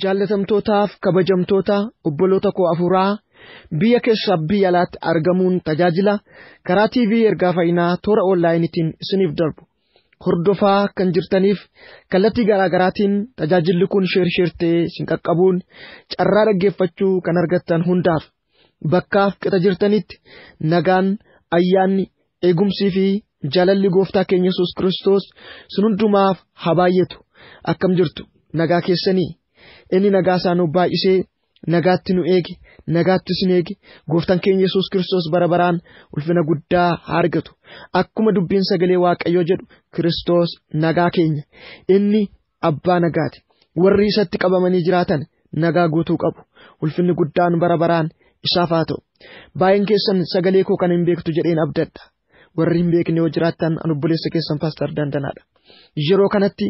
Jaallatamtootaaf kabajamtoota obboloota koo afuuraa biyya keessa biyya alaatti argamuun tajaajila karaa TV ergaa fayyinaa toora onlaayiniitiin isiniif darbu hordofaa kan jirtaniif kallattii garaagaraatiin tajaajilli kun sheertee isin qaqqabuun carraa dhaggeeffachuu kan argattan hundaaf bakkaaf qixa jirtanitti nagaan ayyaanni eegumsii fi jaalalli gooftaa keenya Yesuus Kiristoos sun hundumaaf haa baay'atu. Akkam jirtu nagaa keessanii inni nagaa isaanuu baay'isee nagaatti nu eegi nagaatti isin eegi gooftaan keenya Yesuus Kiristoos bara baraan ulfina guddaa haa argatu. Akkuma dubbiin sagalee Waaqayyoo jedhu Kiristoos nagaa keenya inni abbaa nagaati. Warri isatti qabamanii jiraatan nagaa guutuu qabu. Ulfinni guddaan bara baraan isaaf haa ta'u. Baay'een keessan sagalee koo kan hin beektu jedheen abdadha. Warri hin beekne yoo jiraattan obboleessa keessan Paaster Dandanaadha. Yeroo kanatti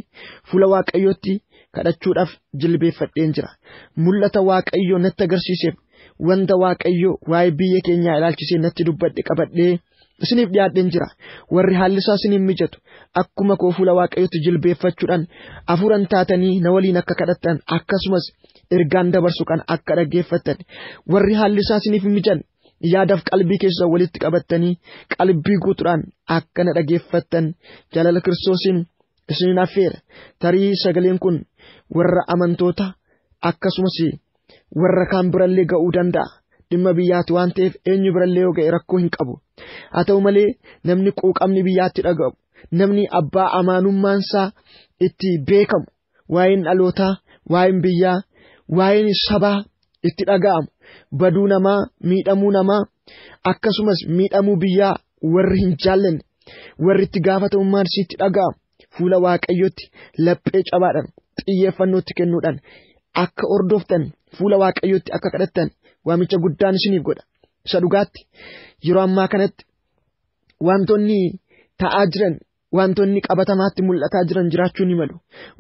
fuula Waaqayyootti kadhachuudhaaf jilbeeffadheen jira. Mul'ata Waaqayyoo natti agarsiiseef wanta Waaqayyoo waa'ee biyya keenyaa ilaalchisee natti dubbadhe qabadhee isiniif dhiyaadheen jira. Warri haalli isaa isiniif mijatu akkuma koo fuula Waaqayyootti jilbeeffachuudhaan afuuran taatanii na waliin akka kadhattan akkasumas ergaan dabarsu kan akka dhaggeeffattan warri haalli isaa isiniif mijan yaadaaf qalbii keessa walitti qabattanii qalbii guutuudhaan akka na dhaggeeffattan jaalala Kiristoosiin isinin affeera. Tarii sagaleen kun warra amantoota akkasumas warra kaan birallee ga'uu danda'a. Dhimma biyyaatti waan ta'eef eenyu birallee yoo ga'e rakkoo hin qabu. Haa ta'u malee namni quuqamni biyyaatti dhaga'u namni abbaa amaanummaansaa itti beekamu waa'een dhalootaa waa'een biyyaa waa'een sabaa itti dhaga'amu baduu namaa miidhamuu namaa akkasumas miidhamuu biyyaa warri hin jaallanne warri itti gaafatamummaan sitti dhaga'amu fuula Waaqayyootti laphee cabaadhaan xiyyeeffannootti kennuudhaan akka hordoftan fuula Waaqayyootti akka kadhattan waamicha guddaan isiniif godha. Isa dhugaatti yeroo ammaa kanatti wantoonni ta'aa jiran wantoonni qabatamaatti mul'ataa jiran jiraachuu ni malu.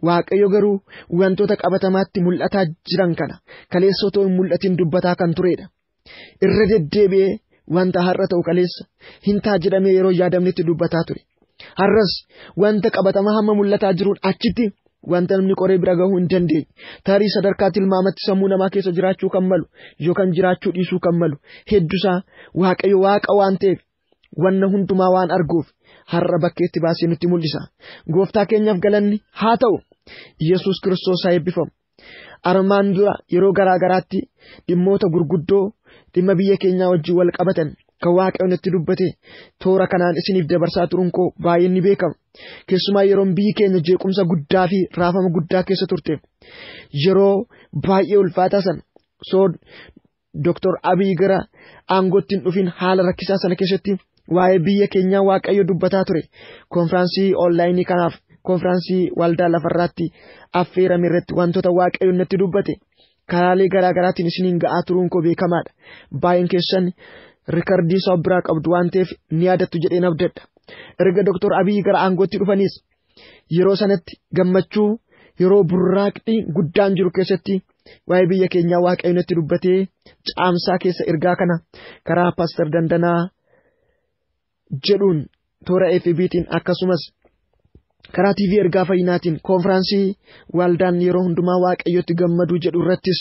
Waaqayyo garuu wantoota qabatamaatti mul'ataa jiran kana kaleessa otoo hin mul'atin dubbataa kan turedha. Irra deddeebi'ee wanta har'a ta'u kaleessa hin ta'a jedhamee yeroo yaadamnetti dubbataa ture. Har'as wanta qabatamaa hamma mul'ataa jiruun achitti wanta namni qoree bira gahuu hin dandeenye. Tarii sadarkaa tilmaamatti sammuu namaa keessa jiraachuu kan malu yookaan jiraachuu dhiisuu kan malu hedduusaa Waaqayyo Waaqa waan ta'eef wanna hundumaa waan arguuf har'a bakkeetti baasee nutti mul'isa. Gooftaa keenyaaf galanni haa ta'u. Yesuus Kiristoos haa eebbifamu. Armaan dura yeroo garaagaraatti dhimmoota gurguddoo dhimma biyya keenyaa wajjin wal qabatan kan Waaqayyoon nutti dubbate toora kanaan isiniif dabarsaa turuun koo baay'ee ni beekama. Keessumaa yeroon biyyi keenya jeequmsa guddaa fi raafama guddaa keessa turte yeroo baay'ee ulfaataa sana Dr. Abiy gara aangootti hin dhufin haala rakkisaa sana keessatti waa'ee biyya keenyaa Waaqayyo dubbataa ture. Konfiraansii onlaayinii kanaaf konfiraansii waldaa lafarraatti affeerame irratti wantoota Waaqayyo natti dubbate karaalee garaagaraatiin isiniin ga'aa turuun koo beekamaadha. Baay'een keessan rikardii isaa biraa qabdu waan ta'eef ni yaadattu jedheen abdadha. Erga Dr. Abiy gara aangootti dhufanis yeroo sanatti gammachuu yeroo burraaqni guddaan jiru keessatti waa'ee biyya keenyaa Waaqayyo natti dubbatee caamsaa keessa ergaa kana karaa Paaster Dandanaa jedhuun toora FB'tiin akkasumas karaa TV ergaa fayyinaatiin konfiraansii waldaan yeroo hundumaa Waaqayyotti gammaduu jedhu irrattis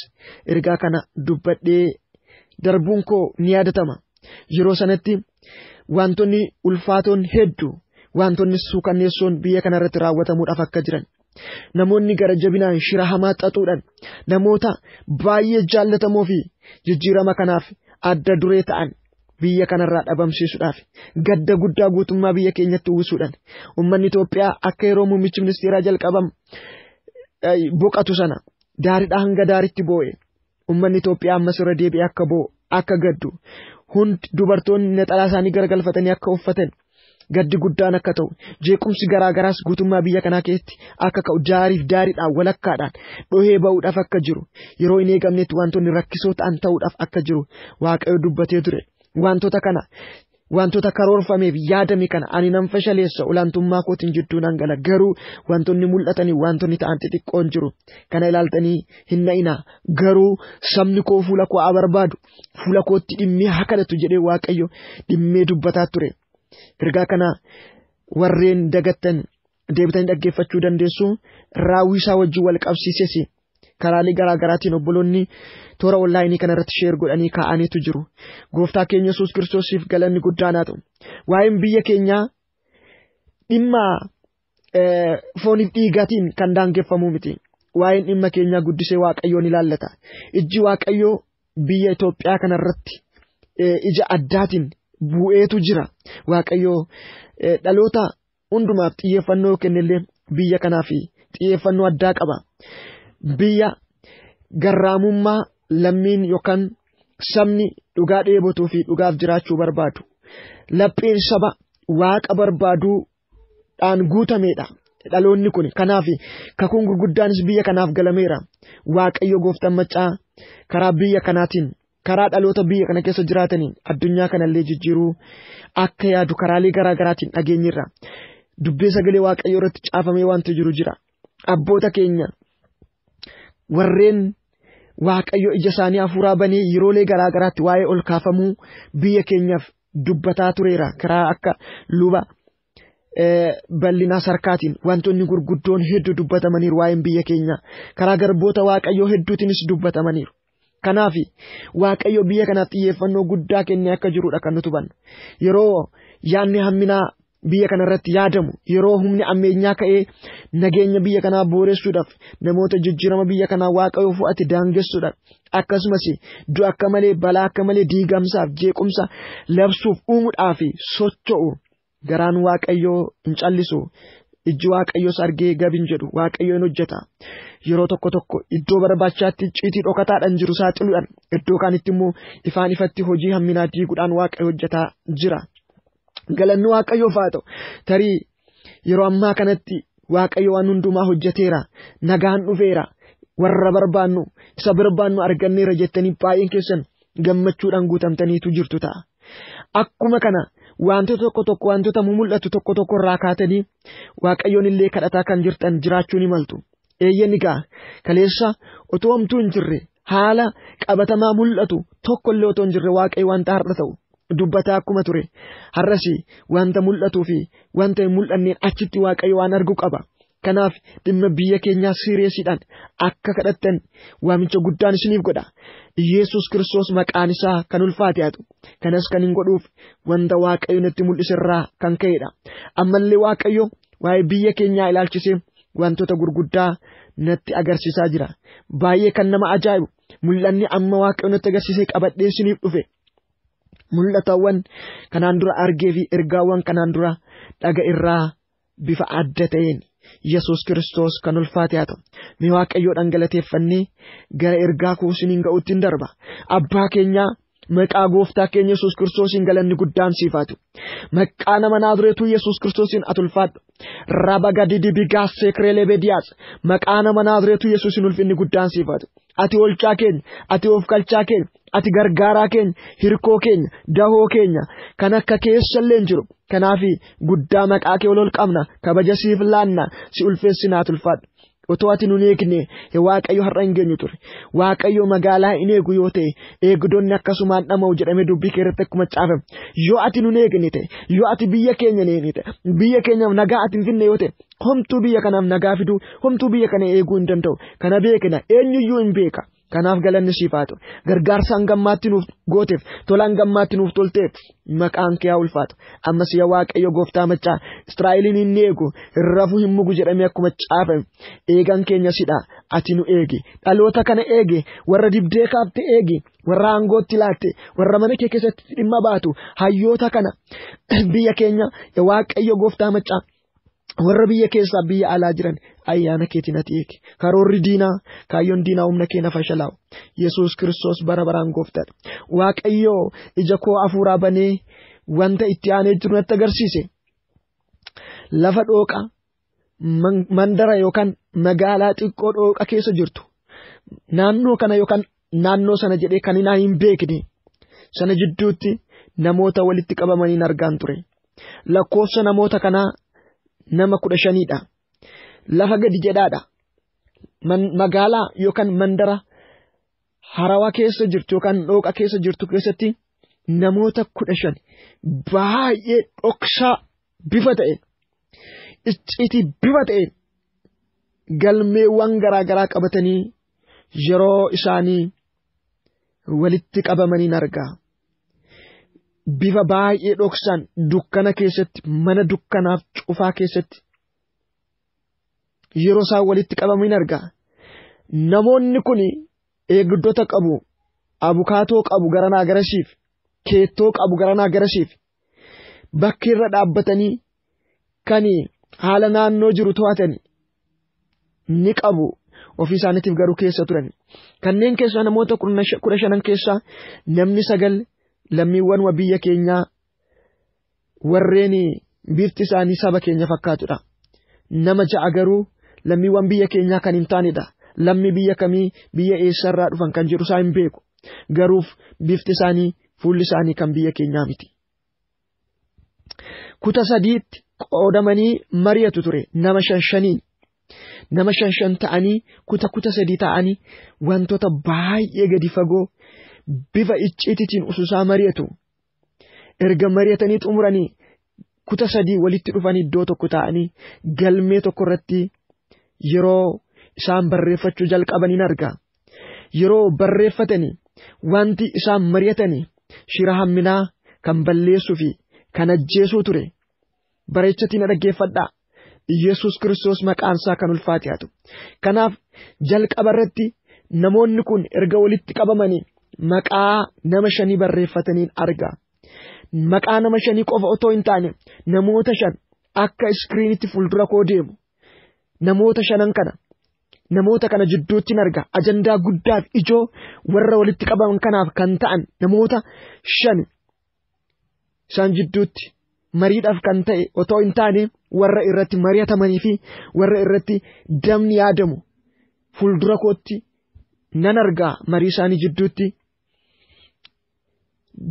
ergaa kana dubbadhee darbuun koo ni yaadatama. Yeroo sanatti wantoonni ulfaatoon hedduu wantoonni suukanneessoon biyya kana irratti raawwatamuudhaaf akka jiran namoonni gara jabinaan shira hamaa xaxuudhaan namoota baay'ee jaallatamoo fi jijjiirama kanaaf adda duree ta'an biyya kanarraa dhabamsiisuudhaaf gadda guddaa guutummaa biyya keenyatti uwwisuudhaan uummanni Itoophiyaa akka yeroo muummichi ministeeraa jalqabam boqatu sana daariidhaa hanga daariitti boo'e uummanni Itoophiyaa ammas irra deebi'ee akka boo'u akka gaddu hundi dubartoonni naxalaa isaanii garagalfatanii akka uffatan gaddi guddaan akka ta'u jeequmsi garaagaraas guutummaa biyya kanaa keessatti akka ka'u daariif daariidhaan walakkaadhaan dhohee ba'uudhaaf akka jiru yeroo hin eegamnetti wantoonni rakkisoo ta'an ta'uudhaaf akka jiru Waaqayyo dubbatee ture. Wantoota karoorfameef yaadame kana ani nan fashaleessa olaantummaa kootiin jidduu nan gala garuu wantoonni mul'atanii wantoonni ta'an xixiqqoon jiru kana ilaaltanii hin na'inaa garuu sabni koo fuula koo barbaadu fuula kootti dhimmee haa kadhatu jedhee Waaqayyo dhimmee dubbataa ture. Ergaa kana warreen dagattan deebitanii dhaggeeffachuu dandeessu. Raawwii isaa wajjin wal qabsiises karaalee garaa garaatiin obboloonni toora online kanarratti share godhanii kaa'aniitu jiru. Gooftaa keenya Yesuus Kiristoosiif galanni guddaan haa ta'u. Waa'een biyya keenyaa dhimma fooniif dhiigaatiin kan daangeffamu miti. Waa'een dhimma keenyaa guddisee Waaqayyoon ilaallata. Iji Waaqayyoo biyya Itoophiyaa kanarratti ija addaatiin bu'eetu jira. Waaqayyoo dhaloota hundumaaf xiyyeeffannoo kennellee biyya kanaaf xiyyeeffannoo addaa qaba. Biyya garraamummaa lammiin yookaan sabni dhugaa dheebotuu fi dhugaaf jiraachuu barbaadu. Lapheen saba Waaqa barbaaduudhaan guutameedha dhaloonni kun. Kanaaf kakuun gurguddaanis biyya kanaaf galameera. Waaqayyo gooftaan maccaa karaa biyya kanaatiin karaa dhaloota biyya kana keessa jiraataniin addunyaa kanallee jijjiiruu akka yaadu karaalee garaa garaatiin dhageenyirra. Dubbii sagalee Waaqayyo irratti caafamee wanti jiru jira. Abboota keenya warreen Waaqayyo ija isaanii hafuuraa banee yeroolee garaa garaatti waa'ee ol kaafamuu biyya keenyaaf dubbataa tureera. Karaa akka luba bal'inaa sarkaatiin wantoonni gurguddoon hedduu dubbatamaniiru waa'een biyya keenya. Karaa garboota Waaqayyoo hedduutiinis dubbatamaniiru. Kanaaf Waaqayyo biyya kanaaf xiyyeeffannoo guddaa kennee akka jirudha kan nuti hubannu. Yeroo yaadni hamminaa biyya kanarratti yaadamu, yeroo humni ammeenyaa ka'ee nageenya biyya kanaa booressuudhaaf namoota jijjiirama biyya kanaa Waaqayyo fu'ate daangessuudhaaf akkasumas du'a akka malee balaa akka malee diigamsaaf jeequmsa labsuuf uumuudhaaf socho'u garaan Waaqayyoo hin callisu. Iji Waaqayyoos argee gabin jedhu Waaqayyoon hojjeta. Yeroo tokko iddoo barbaachaatti icciitii dhokataadhaan jiru saaxiluudhaan iddoo kaanitti immoo ifaan ifatti hojii hamminaa diiguudhaan Waaqayyo hojjetaa jira. Galanni Waaqayyoof haa ta'u. Tarii yeroo ammaa kanatti Waaqayyo waan hundumaa hojjeteera. Nagaan dhufeera. Warra barbaannu isa barbaannu arganneera jettanii baay'een keessan gammachuudhaan guutamtaniitu jirtu ta'a. Akkuma kana wantoota tokko wantoota mul'atu tokko irraa kaatanii Waaqayyoon illee kadhataa kan jirtan jiraachuu ni maltu. Eeyyan egaa kaleessa otoo homtuu hin jirre haala qabatamaa mul'atu tokko illee otoo hin jirre Waaqayyo wanta har'a ta'u dubbataa akkuma ture. Har'as wanta mul'atuu fi wanta hin mul'anneen achitti Waaqayyo waan argu qaba. Kanaaf dhimma biyya keenyaa sireesiidhaan akka kadhattan waamicha guddaan isiniif godha. Yesuus Kiristoos maqaan isaa kan ulfaate haa ta'u. Kanas kan hin godhuuf wanta Waaqayyo natti mul'iserraa kan ka'edha. Ammallee Waaqayyo waa'ee biyya keenyaa ilaalchisee wantoota gurguddaa natti agarsiisaa jira. Baay'ee kan nama ajaa'ibu mul'anni amma Waaqayyo natti agarsiisee qabadhee isiniif dhufe. Mul'atawwan kanaan dura argee fi ergaawwan kanaan dura dhaga irraa bifa adda ta'een Yesuus Kiristoos kan ulfaate haa ta'u. Mee Waaqayyoodhaan galateeffannee gara ergaa koo isiniin ga'uutti hin darba. Abbaa keenyaa maqaa gooftaa keenya Yesuus Kiristoosiin galanni guddaan siif haa ta'u. Maqaa nama Naazreetuu Yesuus Kiristoosiin ati ulfaadhu. Raba gadi dibigaa seekireelee bediyaas maqaa nama Naazreetuu Yesuusiin ulfinni guddaan siif haa ta'u. Ati olchaa keenya, ati of kalchaa keenya, ati gargaaraa keenya, hirkoo keenya, dahoo keenya kan akka keessallee hin jiru. Kanaaf guddaa maqaa kee ol qabna, kabaja siif laanna, si ulfeessinaa ulfaadhu. Otoo ati nun eegne Waaqayyo har'a hin geenyu ture. Waaqayyo magaalaa hin eegu yoo ta'e eegdonni akkasumaan dhama'u jedhamee dubbii kee irratti akkuma caafame. Yoo ati nun eegne ta'e, yoo ati biyya keenya hin eegne ta'e, biyya keenyaaf nagaa ati hin finne yoo ta'e, homtuu biyya kanaaf nagaa fiduu, homtuu biyya kana eeguu hin danda'u. Kana beekna eenyuyyuu hin beeka. Kanaaf galanni siif haa ta'u. Gargaarsa hangammaatti nuuf gooteef, tola hangammaatti nuuf tolteef maqaan kee haa ulfaatu. Ammas yaa Waaqayyo gooftaa maccaa Israa'eliin hin eegu, hin rafu hin mugu jedhamee akkuma caafame. Eegan keenya sidha, ati nu eegi. Dhaloota kana eegi, warra dibdee kaafte eegi, warra aangootti laatte, warra mana kee keessatti dhimma baatu, hayyoota kana biyya keenya yaa Waaqayyo gooftaa maccaa. Warra biyya keessaa biyya alaa jiran ayyaana keetiin ati eegi. Karoorri diinaa, kaayyoon diinaa humna kee na fashalaa'u. Yesuus Kiristoos bara baraan gooftaadha. Waaqayyo ija koo hafuuraa banee wanta itti aanee jiru natti agarsiise. Lafa dhooqa mandara yookaan magaalaa xiqqoo dhooqa keessa jirtu. Naannoo kana yookaan naannoo sana jedhee kan hin beekne sana jidduutti namoota walitti qabamanii argaan ture. Lakkoofsa namoota kanaa nama 15dha. Lafa gadi jedhaadha. Magaalaa yookaan mandara harawaa keessa jirtu yookaan dhooqa keessa jirtu keessatti namoota 15 baay'ee dhoksaa bifa ta'een icciitii bifa ta'een galmeewwan garaa garaa qabatanii yeroo isaanii walitti qabamanii argaa. Bifa baay'ee dhoksan dukkana keessatti mana dukkanaaf cufaa keessatti yeroo isaan walitti qabamanii argaa. Namoonni kun eegdota qabu, abukaatoo qabu garanaa garasiif, keettoo qabu garanaa garasiif bakki irra dhaabbatanii kan haala naannoo jiru to'atan ni qabu. Ofii isaaniitiif garuu keessa turan. Kanneen keessaa namoota 15 keessaa namni 9 lammiiwwan biyya keenyaa warreen bifti isaanii saba keenya fakkaatudha. Nama 6 garuu lammiiwwan biyya keenyaa kan hin taanedha. Lammii biyya kamii biyya eessarraa dhufan kan jedhu isaa hin beeku. Garuuf bifti isaanii fuulli isaanii kan biyya keenyaa miti. Kuta 3tti qoodamanii mari'atu ture nama 5. Nama 5 ta'anii kuta 3 ta'anii wantoota baay'ee gadi fagoo bifa icciitiitiin ususaa mari'atu. Erga mari'atanii xumuranii kuta 3 walitti dhufanii iddoo tokko ta'anii galmee tokko irratti yeroo isaan barreeffachuu jalqabaniin argaa. Yeroo barreeffatanii wanti isaan mari'atanii shira hamminaa kan balleessuu fi kan ajjeesuu ture. Bareechatiin dhaggeeffadhaa. Yesus Kiristoos maqaan isaa kan ulfaate haa ta'u. Kanaaf jalqaba irratti namoonni kun erga walitti qabamanii maqaa nama 5 barreeffataniin argaa. Maqaa nama 5 qofa otoo hin taane namoota 5 akka iskiriinitti fuuldura koo deemu. Namoota kana jidduutti argaa. Ajandaa guddaaf ijoo warra walitti qabaman kanaaf kan ta'an namoota 5 isaan jidduutti mariidhaaf kan ta'e otoo hin taane warra irratti mari'atamanii fi warra irratti damni yaadamu fuuldura kootti nan argaa. Marii isaanii jidduutti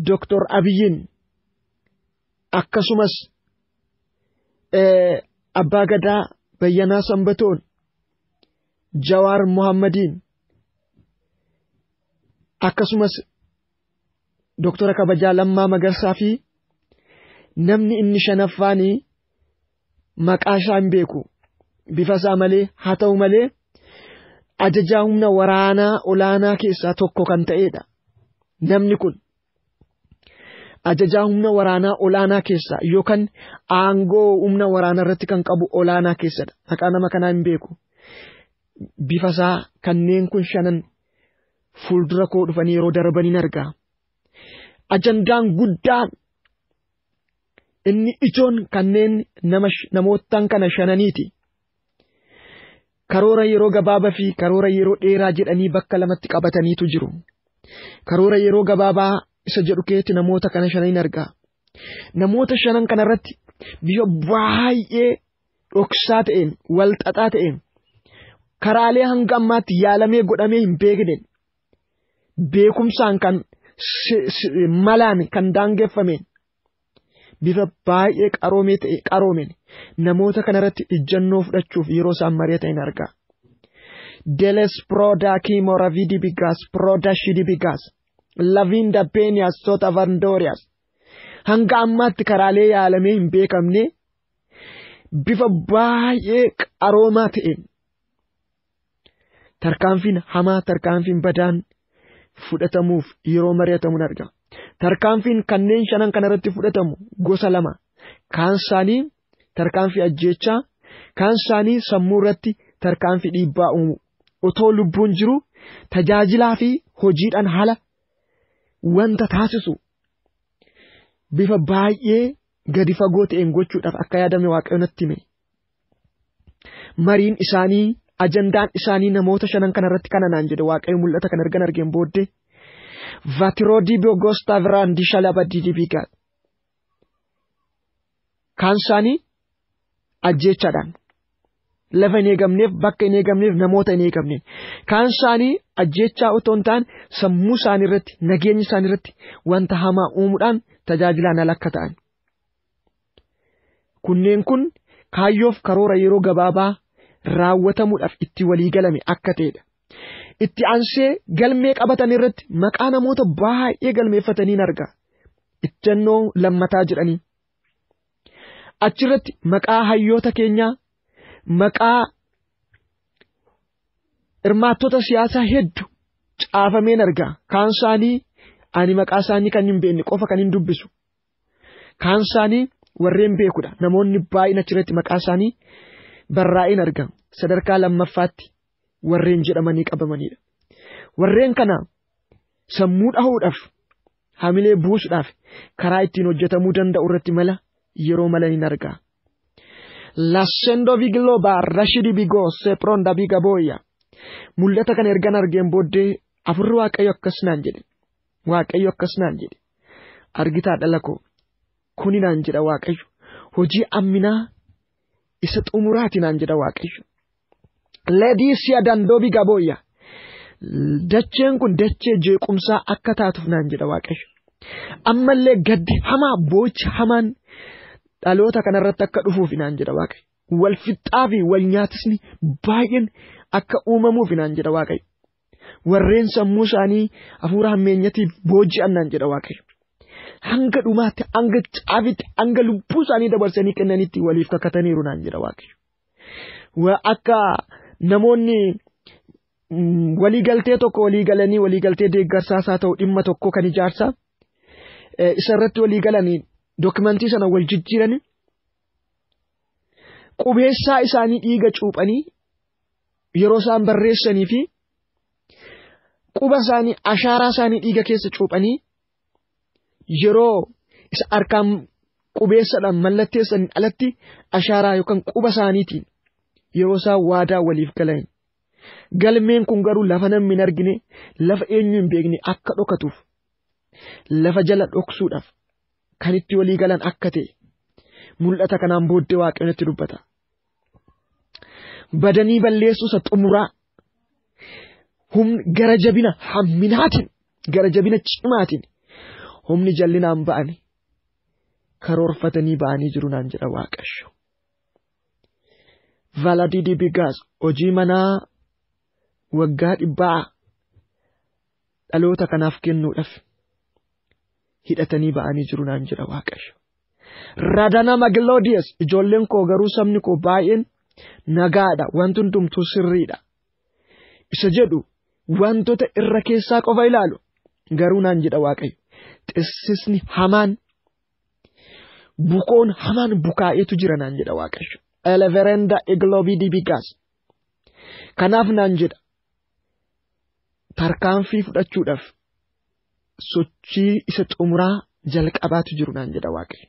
Dr. Abiyyiin akkasumas Abbaa Gadaa Bayyanaa Sanbatoon, Jawaar Muhammadiin akkasumas Dr. Kabajaa Lammaa Magarsaa fi namni inni 5ffaan maqaa isaa hin beeku. Bifa isaa malee haa ta'u malee ajajaa humna waraanaa olaanaa keessaa tokko kan ta'edha. Namni kun ajajaa humna waraanaa olaanaa keessaa yookaan aangoo humna waraanaa irratti kan qabu olaanaa keessadha. Maqaa nama kanaa hin beeku. Bifa isaa kanneen kun 5 fuuldura koo dhufanii yeroo darbaniin argaa. Ajandaan guddaan inni ijoon kanneen namootaan kana 5niiti. Karoora yeroo gabaabaa fi karoora yeroo dheeraa jedhanii bakka lamatti qabataniitu jiru. Karoora yeroo gabaabaa isa jedhu keetti namoota kana 5 argaa. Namoota 5 kana irratti bifa baay'ee dhoksaa ta'een wal xaxaa ta'een karaalee hanga ammaatti yaalamee godhamee hin beekneen beekumsaan kan malaan kan daangeffameen bifa baay'ee qaroomeen namoota kana irratti ijjannoo fudhachuuf yeroo isaan mari'atan argaa. Deles Proda Kimora Vidibigas Proda Shidibigas Lavinda Penias Sota Vandorias hanga ammaatti karaalee yaalamee hin beekamne bifa baay'ee qaroomaa ta'een tarkaanfiin hamaa tarkaanfiin badaan fudhatamuuf yeroo mari'atamuun argaa. Tarkaanfiin kanneen 5 kana irratti fudhatamu gosa 2. Kaan isaanii tarkaanfii ajjeechaa, kaan isaanii sammuu irratti tarkaanfii dhiibbaa uumu. Otoo lubbuun jiru tajaajilaa fi hojiidhaan haala wanta taasisu bifa baay'ee gadi fagoo ta'een gochuudhaaf akka yaadame Waaqayyoon natti hime. Mariin isaanii ajandaan isaanii namoota 5 kana irratti kana naan jedhe Waaqayyo mul'ata kan argeen booddee. Vatirodi Bogosta Vrandi Shalabadi Dibigat. Kaan isaanii ajjeechaadhaan lafa hin eegamneef bakka hin eegamneef namoota hin eegamneef. Kaan isaanii ajjeechaa otoo hin taane sammuu isaanii irratti nageenya isaanii irratti wanta hamaa uumuudhaan tajaajilaan ala akka ta'an. Kunneen kun kaayyoof karoora yeroo gabaabaa raawwatamuudhaaf itti walii galame akka ta'edha. Itti aansee galmee qabatan irratti maqaa namoota baay'ee galmeeffataniin argaa. Ijjannoo lammataa jedhanii. Achirratti maqaa hayyoota keenyaa, maqaa hirmaattota siyaasaa hedduu caafameen argaa. Kaan isaanii ani maqaa isaanii kan hin beekne qofa kan hin dubbisu. Kaan isaanii warreen beekudha. Namoonni baay'een achirratti maqaa isaanii barraa'een argaa. Sadarkaa lammaffaatti warreen jedhamanii qabamanidha. Warreen kana sammuu dhahuudhaaf hamilee buusuudhaaf karaa ittiin hojjetamuu danda'u irratti mala yeroo malaniin argaa. Lascendo vigloba rashidi bigo se pronda bigaboya. Mul'ata kan ergan argeen booddee afurri Waaqayyo akkasnaan jedhe. Waaqayyo akkasnaan jedhe. Argitaa dhala koo kuni naan jedha Waaqayyo. Hojii amminaa isa xumuraati naan jedha Waaqayyo. Ledisia dandoo bigaboya. Dacheen kun dachee jeequmsaa akka taatuuf naan jedha Waaqayyo. Ammallee gaddi hamaa boochi hamaan dhaloota kanarratti akka dhufuuf naan jedha Waaqayyo. Wal fixxaa fi wal nyaatisni baay'een akka uumamuuf naan jedha Waaqayyo. Warreen sammuu isaanii hafuura hammeenyatiif booji'an naan jedha Waaqayyo. Hanga dhumaatti hanga caafitti hanga lubbuu isaanii dabarsanii kennanitti waliif kakataniiru naan jedha Waaqayyo. Akka namoonni waliigaltee tokko waliigalanii waliigaltee deeggarsaas haa ta'u dhimma tokko kan ijaarsaa isarratti waliigalanii dokumentii sana wal jijjiiranii qubeessaa isaanii dhiiga cuuphanii yeroo isaan barreessanii fi quba isaanii ashaaraa isaanii dhiiga keessa cuuphanii yeroo isa harkaan qubeessadhaan mallatteessanii alatti ashaaraa yookaan quba isaaniitiin yeroo isaan waadaa waliif galan. Galmeen kun garuu lafa namni hin argine lafa eenyu hin beekne akka dhokatuuf lafa jala dhoksuudhaaf kan itti walii galan akka ta'e mul'ata kanaan booddee Waaqayyoon itti dubbata. Badanii balleessuu isa xumuraa humni gara jabina hamminaatiin gara jabina cimaatiin humni jallinaan ba'anii karoorfatanii ba'anii jiru naan jedha Waaqayyo. Valadidi Bigaas hojii manaa waggaa 100 dhaloota kanaaf kennuudhaaf hidhatanii ba'anii jiru naan jedha Waaqayyo. Radana Maglodius ijoolleen koo garuu sabni koo baay'een nagaadha wanti hundumtuu sirriidha isa jedhu wantoota irra keessaa qofa ilaalu garuu naan jedha Waaqayyo. Xissisni hamaan bukoon hamaan bukaa'eetu jira naan jedha Waaqayyo. Eleverenda Eglobidi Bigaas kanaaf naan jedha tarkaanfii fudhachuudhaaf sochii isa xumuraa jalqabaatu jiru naan jedha Waaqayyo.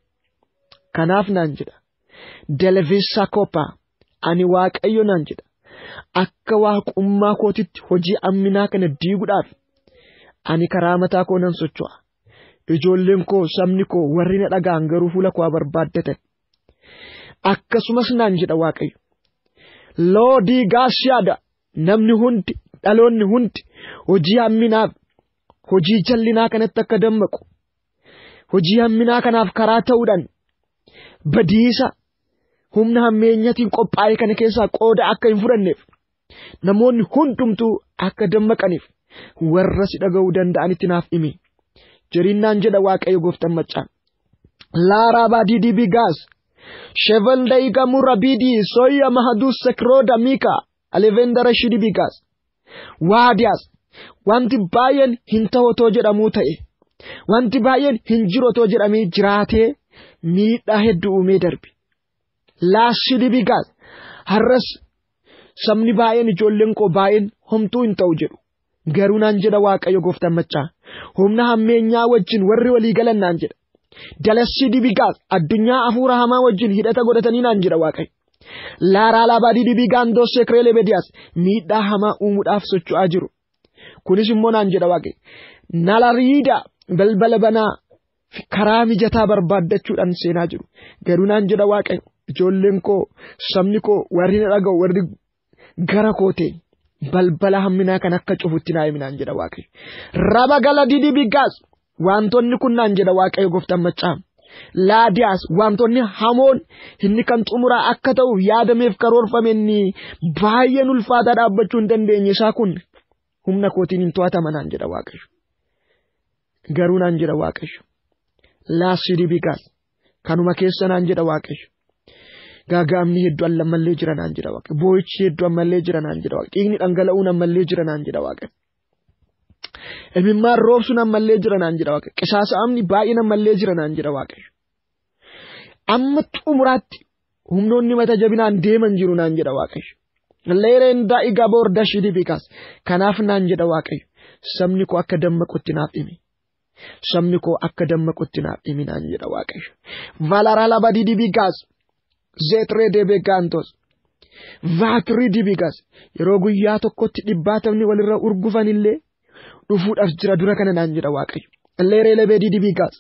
Kanaaf naan jedha Delevisa Kopa ani Waaqayyo naan jedha akka waaqummaa kootitti hojii amminaa kana diiguudhaaf ani karaa mataa koo nan socho'a. Ijoolleen koo sabni koo warri na dhaga'an garuu fuula koo barbaaddatan. Akkasumas naan jedha Waaqayyo loodii gaashaadha namni hundi dhaloonni hundi hojii amminaaf hojii jallinaa kanatti akka dammaqu hojii amminaa kanaaf karaa ta'uudhaan badiisa humna hammeenyatiin qophaa'e kana keessaa qooda akka hin fudhanneef namoonni hundumtuu akka dammaqaniif warra si dhaga'uu danda'anitti naaf himi. Jirinnaan jedha Waaqayyo gooftaan maccaa. Laara baadidi bigaas sheval daiga murabidi soya mahadus sekroda mika alevendara shidi bigaas. Waadiyaas wanti baay'een hin ta'otoo jedhamuu ta'e wanti baay'een hin jirotoo jedhamee jiraatee miidhaa hedduu uumee darbe. Laashidi bigaas har'as sabni baay'een ijoolleen koo baay'een homtuu hin ta'u jedhu garuu naan jedha Waaqayyo gooftaan maccaa humna hammeenyaa wajjin warri walii galan naan jedha. Dalashidi bigaas addunyaa hafuura hamaa wajjin hidhata godhatanii naan jedha Waaqayyo. Laara laabadidi bigaandoo sekreele bediyaas miidhaa hamaa uumuudhaaf socho'aa jiru. Kunis immoo naan jedha Waaqayyo nalariida balbala banaa karaa mijataa barbaaddachuudhaan seenaa jiru. Garuu naan jedha Waaqayyo ijoolleen koo sabni koo warri na dhaga'u warri gara koo ta'e balbala hamminaa kan akka cufutti naa himi naan jedha Waaqayyo. Raba galadidi bigaas wantoonni kun naan jedha Waaqayyo gooftaan maccaa. Laadiyaas wantoonni hamoon inni kan xumuraa akka ta'u yaadameef karoorfame inni baay'een ulfaataa dhaabbachuu hin dandeenye isaa kun humna kootiin hin to'atama naan jedha Waaqayyo. Garuu naan jedha Waaqayyo. Laashidi bigaas kanuma keessa naan jedha Waaqayyo. Gaagaamni hedduu ammallee jira naan jedha Waaqayyo. Boo'ichi hedduu ammallee jira naan jedha Waaqayyo. Dhiigni dhangala'uun ammallee jira naan jedha Waaqayyo. Imimmaan roobsuun ammallee jira naan jedha Waaqayyo. Qisaasa'amni baay'een ammallee jira naan jedha Waaqayyo. Amma xumuraatti humnoonni mata jabinaan deeman jiru naan jedha Waaqayyo. Leereen daa'igaa boorda shidibikas. Kanaaf naan jedha Waaqayyo. Sabni koo akka dammaqutti naaf himi. Sabni koo akka dammaqutti naaf himi naan jedha Waaqayyo. Valarala badidibigas. Zeetree deebeegaantos. Vaatrii dibigas. Yeroo guyyaa tokkotti dhibbaatamni walirra urgufanillee dhufuudhaaf jira dura kana naan jedha Waaqayyo. Leeree lebee dibigas.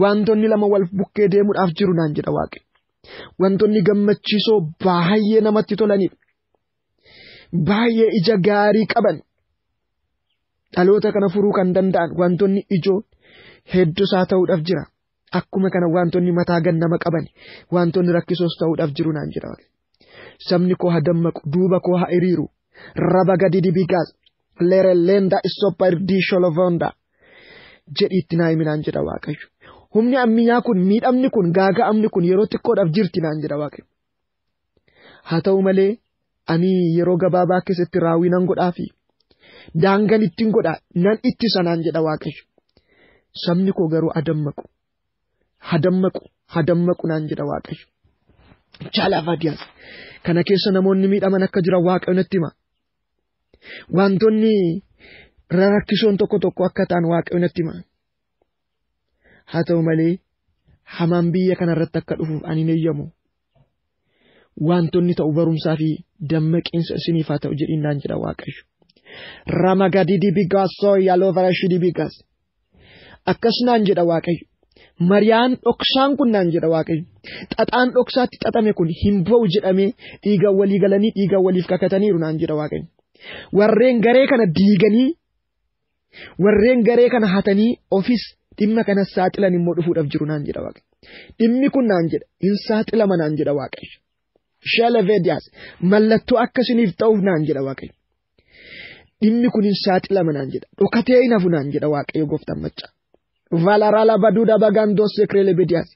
Wantoonni lama wal bukkee deemuudhaaf jiru naan jedha Waaqayyo. Wantoonni gammachiisoo baay'ee namatti tolaniif. Baay'ee ija gaarii qaban. Dhaloota kana furuu kan danda'an wantoonni ijoo hedduusaa ta'uudhaaf jira. Akkuma kana wantoonni mataa gannama qaban wantoonni rakkisoos ta'uudhaaf jiru naan jedha Waaqayyo. Sabni koo haa dammaqu, duuba koo haa hiriiru. Raba gadi dibigaas. Leerelleenda istoppa irdii sholovonda. Jedhiitti naa himi naan jedha Waaqayyo. Humni amminyaa kun miidhamni kun gaaga'amni kun yeroo xiqqoodhaaf jirti naan jedha Waaqayyo. Haa ta'u malee ani yeroo gabaabaa keessatti raawwii nan godhaafi. Daangan ittiin godha nan ittisa naan jedha Waaqayyo. Sabni koo garuu hadammaqu naan jedha Waaqayyo. Jaalafadiyaas. Kana keessa namoonni miidhaman akka jiran Waaqayyo natti hima. Wantoonni rakkisoon tokko akka ta'an Waaqayyo natti hima. Haa ta'u malee hamaan biyya kanarratti akka dhufuuf ani hin eeyyamu. Wantoonni ta'u barumsaa fi dammaqiinsa isiniif haa ta'u jedhiin naan jedha Waaqayyo. Ramagadidi bigaasoo yaaloo farashidi bigaas. Akkas naan jedha Waaqayyo. Mariyaan dhoksaan kun naan jedha Waaqayyo. Xaxaan dhoksaatti xaxame kun hin ba'u jedhamee dhiiga walii galanii dhiiga waliif kakataniiru naan jedha Waaqayyo. Warreen garee kana diiganii warreen garee kana hatanii ofis dhimma kana saaxilan immoo dhufuudhaaf jiru naan jedha Waaqayyo. Dhimmi kun naan jedha hin saaxilama naan jedha Waaqayyo. Shalevediyaas mallattoo akkasiniif ta'uuf naan jedha Waaqayyo. Dhimmi kun hin saaxilama naan jedha. Dhokatee hin hafu naan jedha Waaqayyo gooftaan macca. Valarala baduudha bagandoos sekreelebediyaas.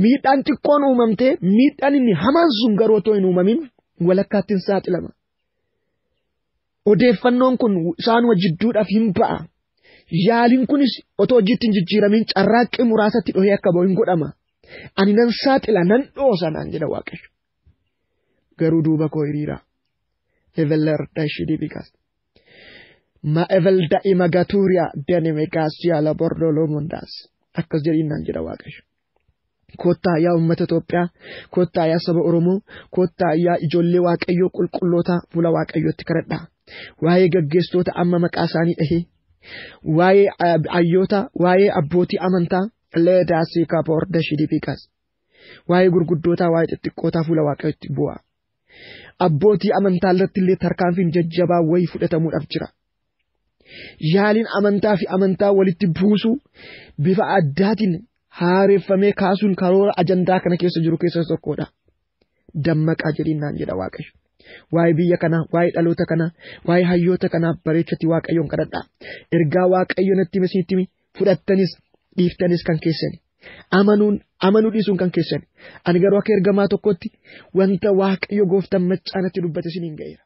Miidhaan xiqqoon uumamtee miidhaan inni hamaan sun garuu otoo hin uumamin walakkaatti hin saaxilama. Odeeffannoon kun isaanuma jidduudhaaf hin ba'a. Yaaliin kunis otoo hojiitti hin jijjiiramin carraaqqii muraasatti dhohee akka ba'u hin godhama. Ani nan saaxila nan dhoosa naan jedha Waaqayyo. Garuu duuba koo hiriira. Eveler dashidi bigas. Ma evel da'i magaturia denime gaasiya la bordolo mondas. Akkas jedhiin naan jedha Waaqayyo. Kottaa yaa uummata Itoophiyaa, kottaa yaa saba Oromoo, kottaa yaa ijoollee Waaqayyoo qulqulloota fuula Waaqayyootti kadhadhaa. Waa'ee gaggeessitoota amma maqaa isaanii dhahee, waa'ee ayyoota, waa'ee abbootii amantaa, leedaasii kapoor dashidi bigas. Waa'ee gurguddootaa, waa'ee xixiqqootaa fuula Waaqayyootti bu'a. Abbootii amantaa irratti illee tarkaanfiin jajjabaa wayii fudhatamuudhaaf jira. Yaaliin amantaa fi amantaa walitti buusuu bifa addaatiin haareffamee kaasuun karoora ajandaa kana keessa jiru keessa tokkodha. Dammaqaa jedhiin naan jedha Waaqayyo. Waa'ee biyya kanaa, waa'ee dhaloota kanaa, waa'ee hayyoota kanaaf bareechatti Waaqayyoon kadhadhaa. Ergaa Waaqayyo natti himi fudhattanis dhiiftanis kan keessani. Amanuu dhiisuun kan keessani. Ani garuu akka ergamaa tokkotti wanta Waaqayyo gooftaan maccaa natti dubbate isiniin ga'eera.